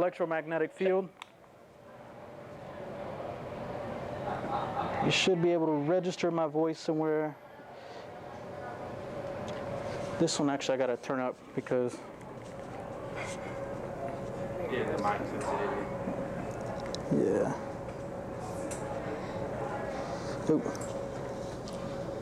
electromagnetic field. You should be able to register my voice somewhere. This one actually I gotta turn up because yeah, the mic sensitivity. Yeah. Oop.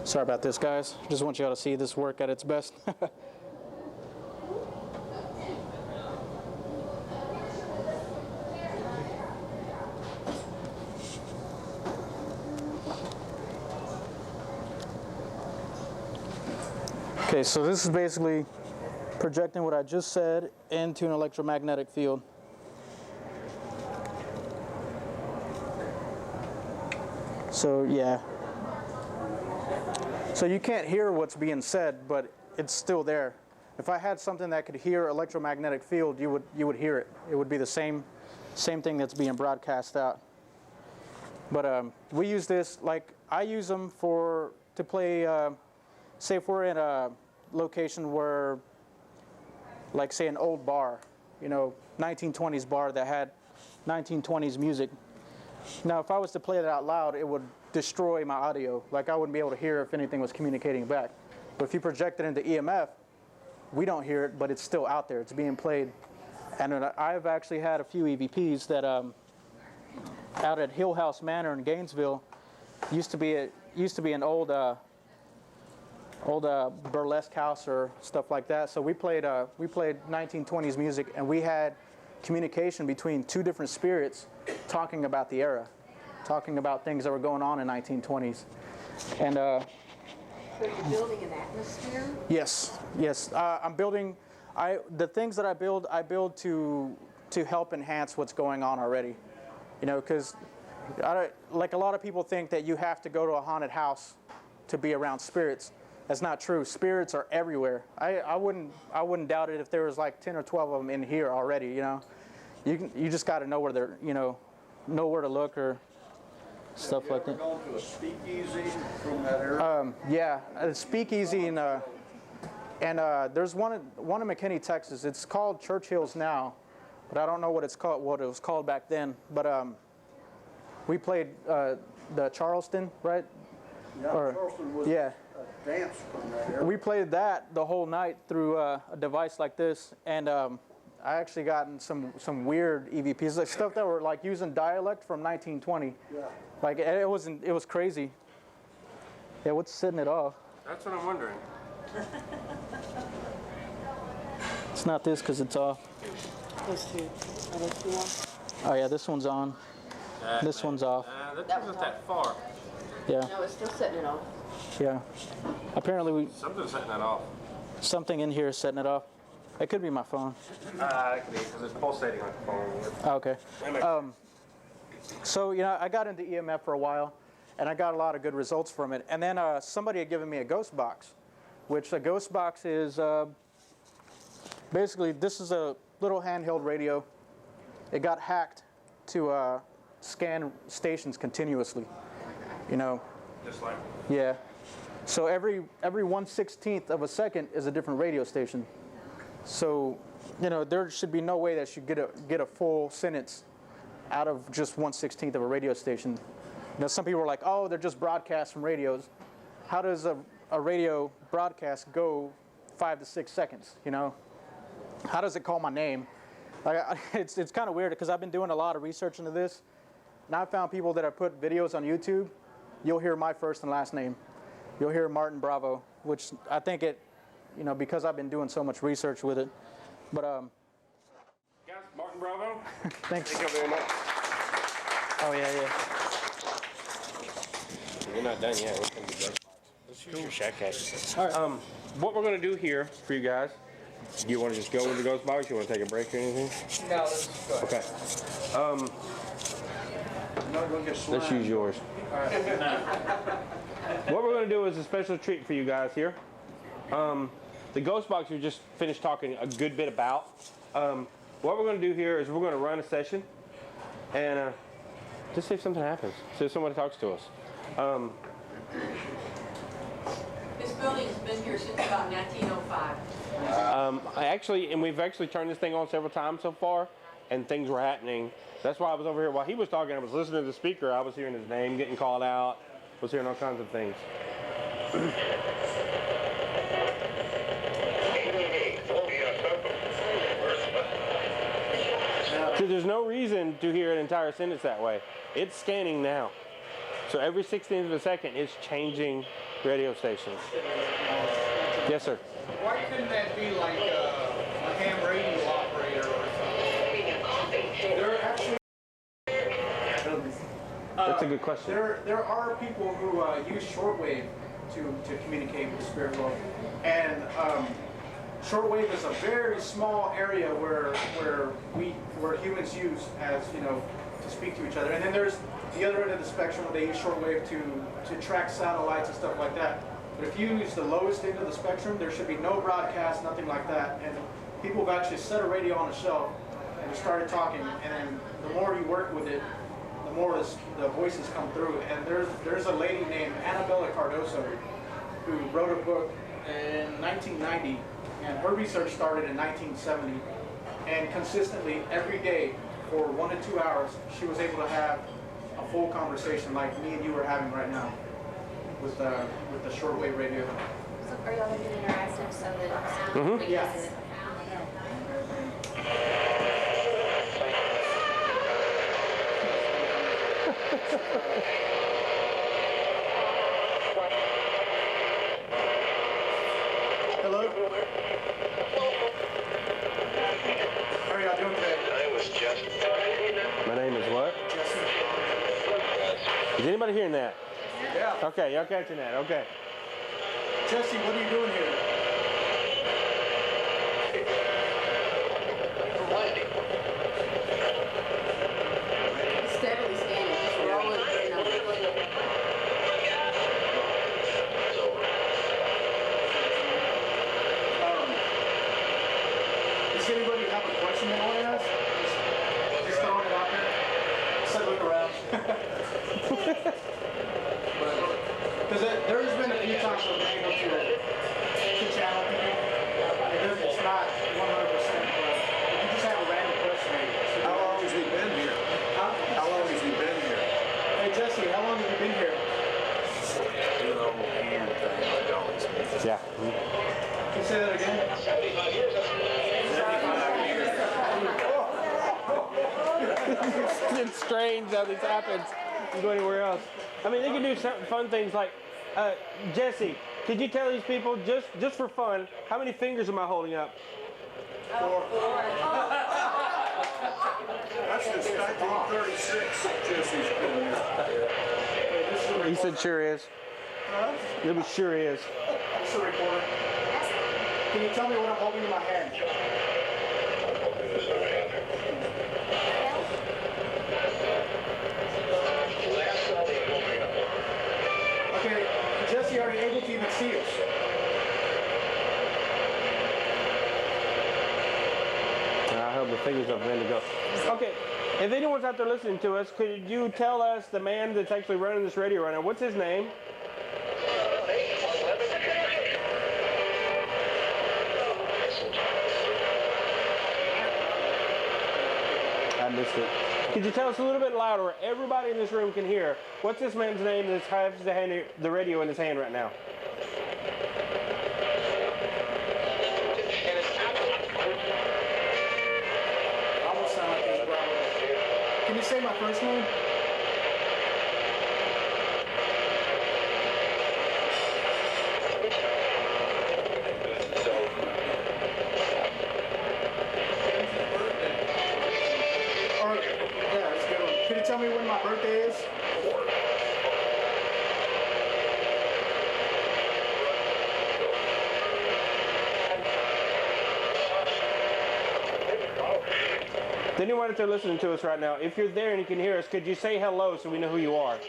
Sorry about this, guys. Just want y'all to see this work at its best. Okay, so this is basically projecting what I just said into an electromagnetic field. So yeah. So you can't hear what's being said, but it's still there. If I had something that could hear electromagnetic field, you would hear it. It would be the same thing that's being broadcast out. But we use this, like I use them to play. Say if we're in a location where, like say an old bar, you know, 1920s bar that had 1920s music. Now if I was to play that out loud, it would destroy my audio. Like I wouldn't be able to hear if anything was communicating back. But if you project it into EMF, we don't hear it, but it's still out there. It's being played. And I've actually had a few EVPs that out at Hill House Manor in Gainesville used to be an old burlesque house or stuff like that. So we played 1920s music, and we had communication between two different spirits talking about the era, talking about things that were going on in 1920s. And so you're building an atmosphere? Yes. I'm building. The things that I build to help enhance what's going on already. You know, because like a lot of people think that you have to go to a haunted house to be around spirits. That's not true. Spirits are everywhere. I wouldn't doubt it if there was like 10 or 12 of them in here already. You know, you just got to know where they're, know where to look or stuff like that. Have you ever gone to a speakeasy from that area? Yeah, a speakeasy and there's one in McKinney, Texas. It's called Churchill's now, but I don't know what it was called back then. But we played the Charleston, right? Yeah, Charleston was a dance from that area. We played that the whole night through a device like this, and I actually gotten some weird EVPs, like stuff that were like using dialect from 1920. Yeah. Like it was crazy. Yeah, what's setting it off? That's what I'm wondering. It's not this because it's off. Those two. Are those two on? Oh yeah, this one's on. This one's off. That wasn't that far. Yeah. No, it's still setting it off. Yeah. Apparently Something's setting that off. something in here is setting it off. It could be my phone. It could be because it's pulsating like a phone. Oh, okay. So I got into EMF for a while, and I got a lot of good results from it. And then somebody had given me a ghost box, which a ghost box is basically this is a little handheld radio. It got hacked to scan stations continuously. Just like. Yeah. So every 1/16th of a second is a different radio station. So, there should be no way that you get a full sentence out of just 1/16th of a radio station. Some people are like, oh, they're just broadcasts from radios. How does a radio broadcast go 5 to 6 seconds? How does it call my name? It's kind of weird because I've been doing a lot of research into this, and I've found people that have put videos on YouTube. You'll hear my first and last name. You'll hear Martin Bravo, which I think because I've been doing so much research with it. But Guys, Martin Bravo. thanks. Thank you very much. Oh yeah. You're not done yet. Let's use your shack case. All right. What we're gonna do here for you guys? Do you want to just go with the ghost box? You want to take a break or anything? No, let's go. Okay. Let's use yours. What we're going to do is a special treat for you guys here. The ghost box we just finished talking a good bit about. What we're going to do here is we're going to run a session and just see if something happens. See if somebody talks to us. This building's been here since about 1905. We've actually turned this thing on several times so far, and things were happening. That's why I was over here while he was talking. I was listening to the speaker. I was hearing his name getting called out. Was hearing all kinds of things. So there's no reason to hear an entire sentence that way. It's scanning now. So every 16th of a second, it's changing radio stations. Yes, sir. Why couldn't that be like a ham radio operator or something? There actually, That's a good question. There are people who use shortwave to communicate with the spirit world, and shortwave is a very small area where humans use as to speak to each other. And then there's the other end of the spectrum where they use shortwave to track satellites and stuff like that. But if you use the lowest end of the spectrum, there should be no broadcast, nothing like that. And people have actually set a radio on a shelf and started talking. And then the more you work with it, the more the voices come through. And there's a lady named Annabella Cardoso who wrote a book in 1990, and her research started in 1970. And consistently, every day, for 1 to 2 hours, she was able to have a full conversation like me and you are having right now with the shortwave radio. So are y'all making it interactive so that sound? Yes. Hello? How are y'all doing today? My name is what? Is anybody hearing that? Yeah. Okay, y'all catching that? Okay. Jesse, what are you doing here? Steadily scanning, just rolling, Does anybody have a question they want to ask? Just throwing it out there. So look around. Because there's been a few times where I'm able to channel people. It's not 100%, but if you just have a random question. How long has he been here? Huh? How long has he been here? Hey Jesse, how long have you been here? You know, hand thing, I don't. Yeah. Can you say that again? 75 years. It's strange how this happens. You go anywhere else. I mean, they can do some fun things like, Jesse, could you tell these people, just for fun, how many fingers am I holding up? That's since 1936, Jesse's been here. He said sure is. It was sure is. This is a recorder. Can you tell me what I'm holding in my hand? Okay, Jesse, are you able to even see us? I held the fingers up a minute ago. Okay, if anyone's out there listening to us, could you tell us the man that's actually running this radio right now? What's his name? I missed it. Could you tell us a little bit louder where everybody in this room can hear? What's this man's name that has the radio in his hand right now? I almost sound like this, bro. Can you say my first name? Or, yeah, that's a good one. Can you tell me when my birthday is? To anyone out there listening to us right now, if you're there and you can hear us, could you say hello so we know who you are? Okay.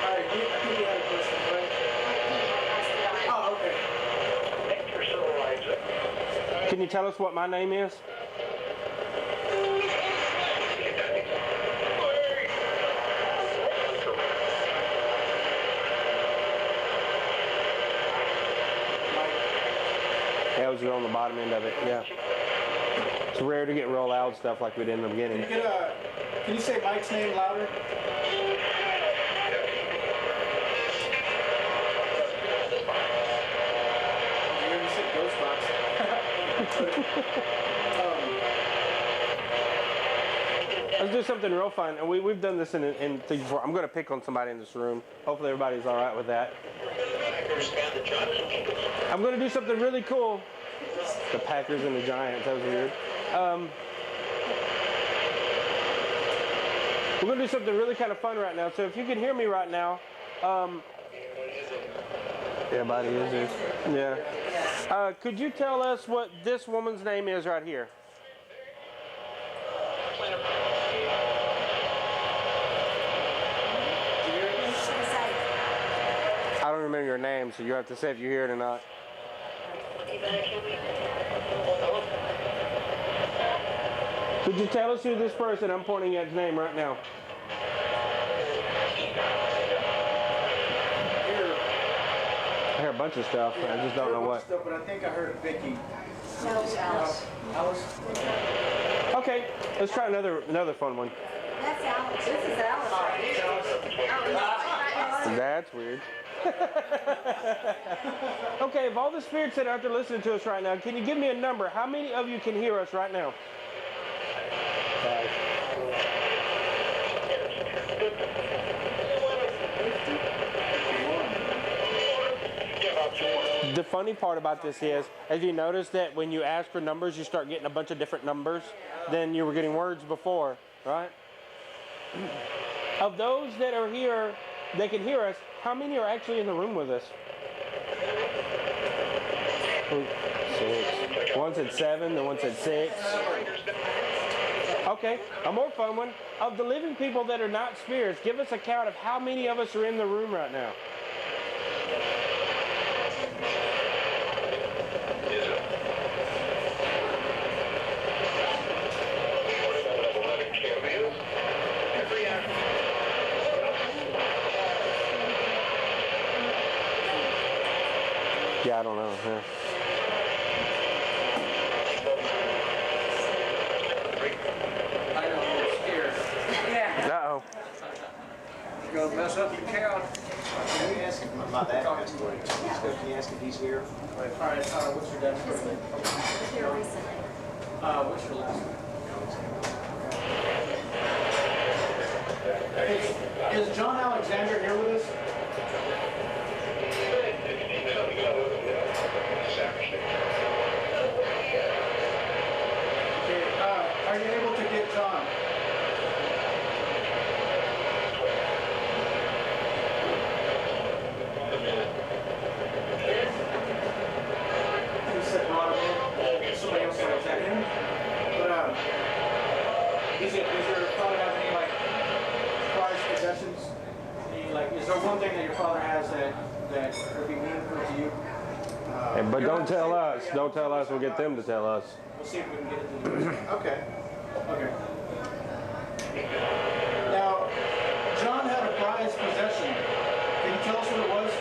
All right, I think you had a question, right? Oh, okay. Can you tell us what my name is? Yeah, it was on the bottom end of it. Yeah. It's rare to get real loud stuff like we did in the beginning. Can you say Mike's name louder? You said ghost box. Let's do something real fun. And we've done this in things before. I'm going to pick on somebody in this room. Hopefully everybody's all right with that. I'm going to do something really cool. The Packers and the Giants. That was weird. We're going to do something really kind of fun right now. So if you can hear me right now, everybody is here. Yeah. Could you tell us what this woman's name is right here? I don't remember your name, so you have to say if you hear it or not. Could you tell us who this person I'm pointing at's name right now? I hear a bunch of stuff. I just don't know what. But I think I heard Vicky. No, Alice. Okay, let's try another fun one. that's Alex. This is Alice. That's weird. Okay, of all the spirits that are out there listening to us right now, can you give me a number? How many of you can hear us right now? 5. The funny part about this is, as you notice that when you ask for numbers, you start getting a bunch of different numbers than you were getting words before, right? Of those that are here, they can hear us, how many are actually in the room with us? 6. One said 7, the one said 6. Okay, a more fun one. Of the living people that are not spirits, give us a count of how many of us are in the room right now. Yeah, I don't know. Yeah. I know, I'm scared. Uh-oh. You're gonna mess up your count. Can you ask him about that? Can you ask if he's here? All right, what's your dad's birthday? Here recently. What's your last name? Is John Alexander here with us? Okay, are you able to get John? You said brought him in. Somebody else said, is that him? But does your father have any like prized possessions? Is there one thing that your father has that would be meaningful to you? But don't tell us. Don't tell us. We'll get them to tell us. We'll see if we can get it to the Okay. Okay. Now, John had a prized possession. Can you tell us what it was?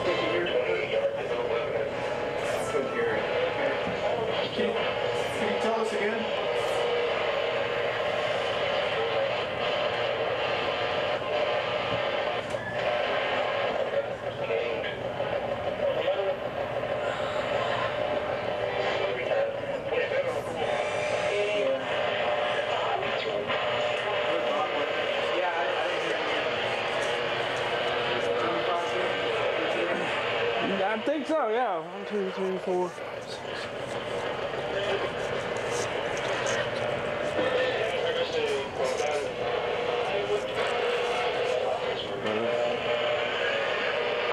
Can you hear it? Couldn't hear it. Can you tell us again? I think so, yeah. 1, 2, 3, 4.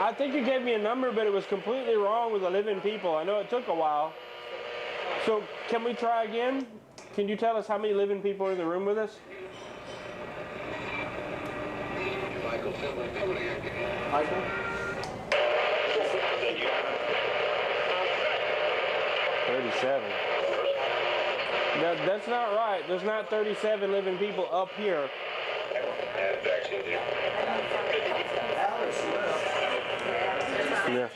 I think you gave me a number, but it was completely wrong with the living people. I know it took a while. So can we try again? Can you tell us how many living people are in the room with us? Michael? 37. That's not right. There's not 37 living people up here. Yeah.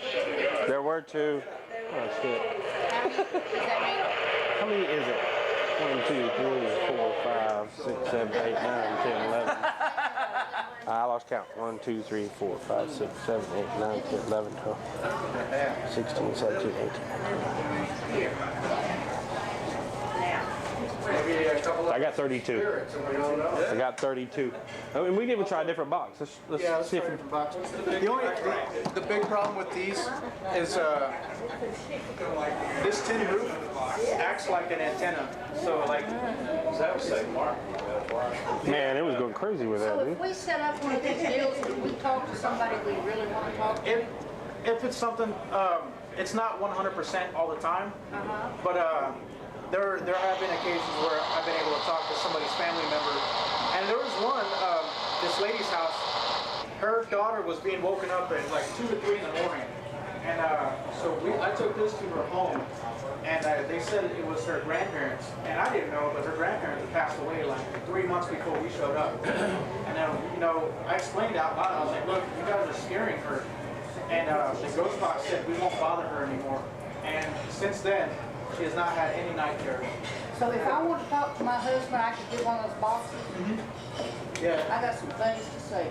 There were 2. Oh shit. How many is it? 1, 2, 3, 4, 5, 6, 7, 8, 9, 10, 11. I lost count. 1, 2, 3, 4, 5, 6, 7, 8, 9, 10, 11, 12, 16, 17, 18. I got 32. I got 32. I mean, we can even try a different box. Let's see if we... The big problem with these is this tin roof acts like an antenna. So like that would say Mark. Man, it was going crazy with that, So dude. if we set up one of these deals, if we talk to somebody we really want to talk to, If it's something, it's not 100% all the time, but there have been occasions where I've been able to talk to somebody's family member. And there was one, this lady's house, her daughter was being woken up at like 2 or 3 in the morning. And so I took this to her home, and they said it was her grandparents. And I didn't know, but her grandparents had passed away like 3 months before we showed up. And then, I explained out loud, I was like, look, you guys are scaring her. And the ghost box said we won't bother her anymore. And since then, she has not had any night terrors. so if I want to talk to my husband, I could get one of those boxes. Yeah. I got some things to say.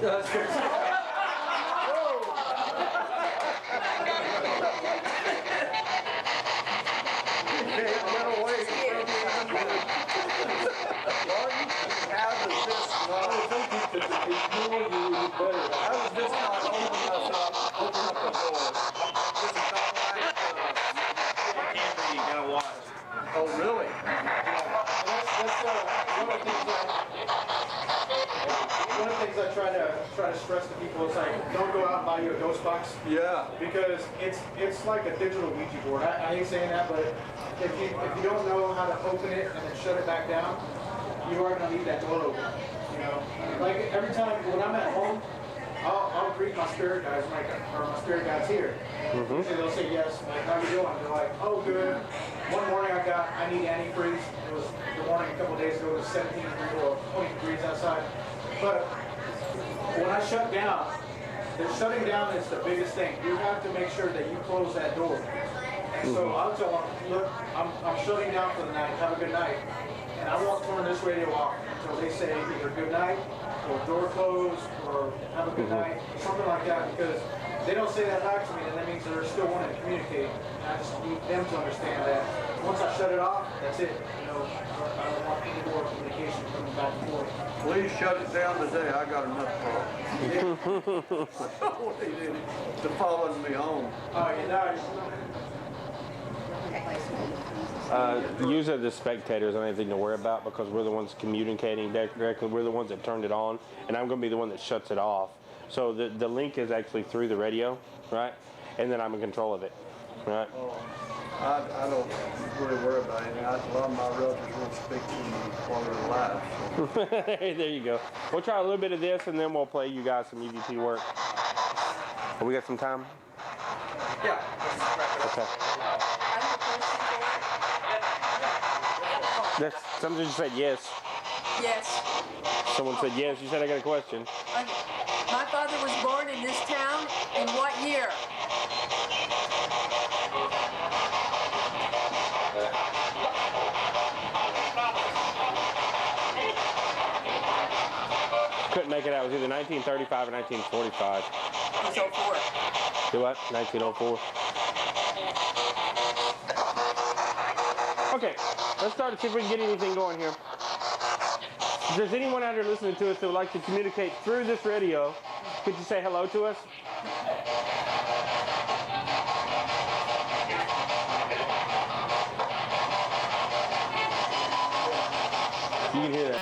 Oh, really? One of the things I try to stress to people is like, don't go out and buy you a ghost box. Yeah. Because it's like a digital Ouija board. I hate saying that, but if you don't know how to open it and then shut it back down, you are gonna leave that door open. Like every time when I'm at home, I'll greet my spirit guys, or my spirit guides here. Usually they'll say yes, like, how you doing? They're like, oh, good. One morning I need antifreeze. It was the morning a couple of days ago, it was 17 degrees or 20 degrees outside. But when I shut down, shutting down is the biggest thing. You have to make sure that you close that door. And so I'll tell them, look, I'm shutting down for the night. Have a good night. And I won't turn this radio off until they say either good night or door closed or have a good night, something like that, because they don't say that back to me, then that means they're still wanting to communicate. And I just need them to understand that once I shut it off, that's it. I don't want any more communication coming back and forth. Please shut it down today. I got enough problems. To following me home. Use it as spectators, anything to worry about, because we're the ones communicating directly. We're the ones that turned it on, and I'm going to be the one that shuts it off. So the link is actually through the radio, right? And then I'm in control of it, right? I don't really worry about it. A lot of my relatives won't speak to me while they're alive. So. There you go. We'll try a little bit of this, and then we'll play you guys some EVP work. Oh, we got some time? Yeah. Okay. Somebody just said yes. Yes. Someone said yes. You said I got a question. My father was born in this town in what year? Couldn't make it out. It was either 1935 or 1945. He's 04. Do what? 1904. Okay, let's start to see if we can get anything going here. If there's anyone out here listening to us that would like to communicate through this radio, could you say hello to us? You can hear that.